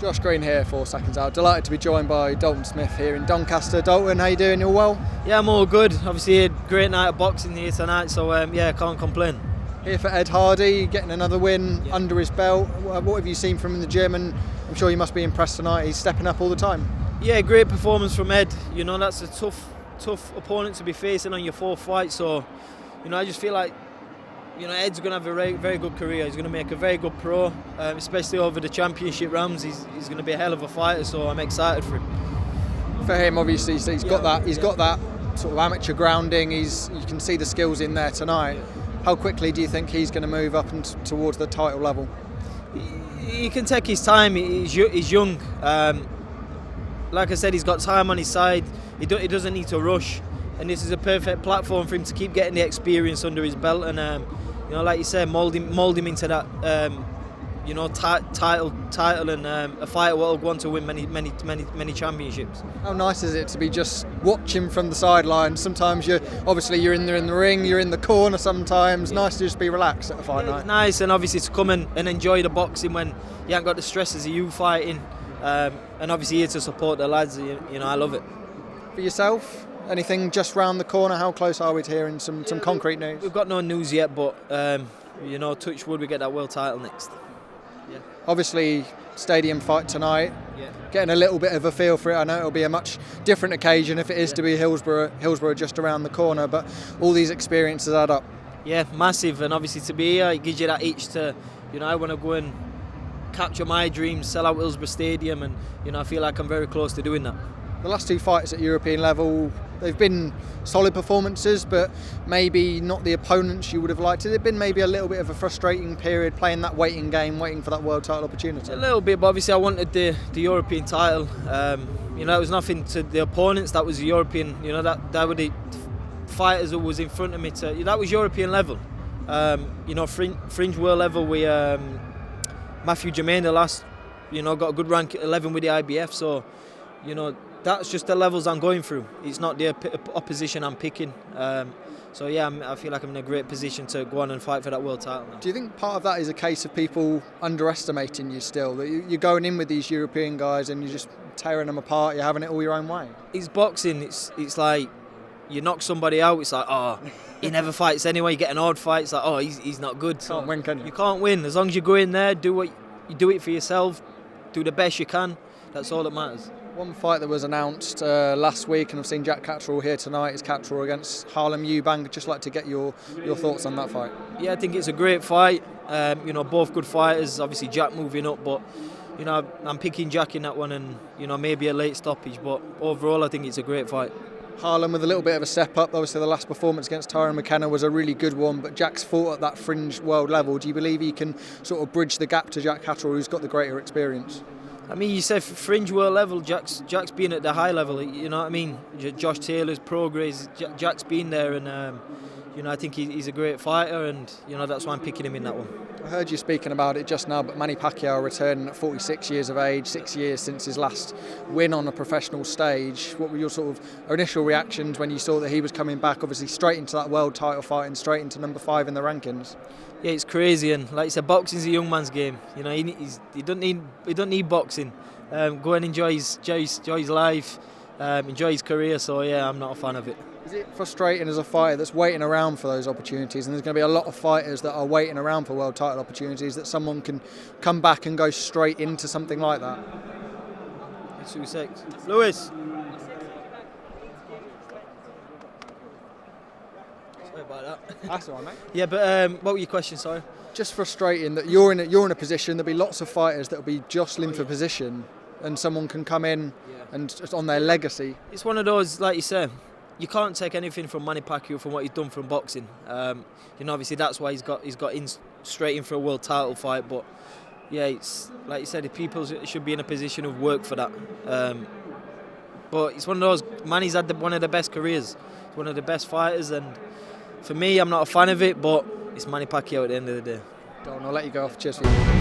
Josh Green here, 4 seconds out. Delighted to be joined by Dalton Smith here in Doncaster. Dalton, how you doing? You all well? Yeah, I'm all good. Obviously, a great night of boxing here tonight, so yeah, can't complain. Here for Ed Hardy, getting another win under his belt. What have you seen from him in the gym? And I'm sure you must be impressed tonight. He's stepping up all the time. Yeah, great performance from Ed. You know, that's a tough opponent to be facing on your 4th fight. So, you know, I just feel like, you know, Ed's going to have a very good career. He's going to make a very good pro, especially over the championship rounds. He's going to be a hell of a fighter, so I'm excited for him. For him, obviously, he's got that sort of amateur grounding. You can see the skills in there tonight. Yeah. How quickly do you think he's going to move up and towards the title level? He can take his time. He's young. Like I said, he's got time on his side. He doesn't need to rush, and this is a perfect platform for him to keep getting the experience under his belt. And you know, like you said, mould him into that, you know, title, and a fighter will go on to win many championships. How nice is it to be just watching from the sidelines? Sometimes you're in the ring, you're in the corner. Sometimes nice to just be relaxed at a fight night. It's nice, and obviously to come and enjoy the boxing when you haven't got the stresses of you fighting, and obviously here to support the lads. You know, I love it. For yourself? Anything just round the corner? How close are we to hearing some concrete news? We've got no news yet, but you know, touch wood, we get that world title next. Yeah. Obviously, stadium fight tonight. Yeah. Getting a little bit of a feel for it. I know it'll be a much different occasion if it is to be Hillsborough just around the corner, but all these experiences add up. Yeah, massive, and obviously to be here, it gives you that itch to, you know, I want to go and capture my dreams, sell out Hillsborough Stadium, and you know, I feel like I'm very close to doing that. The last 2 fights at European level, they've been solid performances, but maybe not the opponents you would have liked. Has it been maybe a little bit of a frustrating period playing that waiting game, waiting for that world title opportunity? A little bit, but obviously I wanted the European title. You know, it was nothing to the opponents. That was European. You know, that were the fighters who was in front of me. That was European level. You know, fringe world level. We Matthew Germain, the last, you know, got a good rank 11 with the IBF. So, you know, that's just the levels I'm going through. It's not the opposition I'm picking. So yeah, I feel like I'm in a great position to go on and fight for that world title now. Do you think part of that is a case of people underestimating you still? That you're going in with these European guys and you're just tearing them apart, you're having it all your own way? It's boxing. It's like you knock somebody out, it's like, oh, he never fights anyway. You get an odd fight, it's like, oh, he's not good. So can't win, can you? You can't win. As long as you go in there, do it for yourself, do the best you can. That's all that matters. One fight that was announced last week, and I've seen Jack Catterall here tonight, is Catterall against Harlem Eubank. I'd just like to get your thoughts on that fight. Yeah, I think it's a great fight. You know, both good fighters. Obviously, Jack moving up, but you know, I'm picking Jack in that one, and you know, maybe a late stoppage. But overall, I think it's a great fight. Harlem with a little bit of a step up. Obviously, the last performance against Tyrone McKenna was a really good one, but Jack's fought at that fringe world level. Do you believe he can sort of bridge the gap to Jack Catterall, who's got the greater experience? I mean, you said fringe world level, Jack's been at the high level, you know what I mean? Josh Taylor's progress, Jack's been there, and you know, I think he's a great fighter, and you know, that's why I'm picking him in that one. I heard you speaking about it just now, but Manny Pacquiao returning at 46 years of age, 6 years since his last win on a professional stage. What were your sort of initial reactions when you saw that he was coming back, obviously straight into that world title fight and straight into number 5 in the rankings? Yeah, it's crazy, and like you said, boxing's a young man's game. You know, he don't need boxing. Go and enjoy his life, enjoy his career. So yeah, I'm not a fan of it. Is it frustrating as a fighter that's waiting around for those opportunities, and there's going to be a lot of fighters that are waiting around for world title opportunities, that someone can come back and go straight into something like that? 2-6. Lewis. Sorry about that. That's all right, mate. Yeah, but what were your questions? Sorry. Just frustrating that you're in a position. There'll be lots of fighters that'll be jostling for position, and someone can come in and just on their legacy. It's one of those, like you said. You can't take anything from Manny Pacquiao from what he's done from boxing. You know, obviously that's why he's got in straight in for a world title fight. But yeah, it's like you said, the people should be in a position of work for that. But it's one of those. Manny's had one of the best careers. He's one of the best fighters, and for me, I'm not a fan of it. But it's Manny Pacquiao at the end of the day. Don, I'll let you go off. Cheers for you.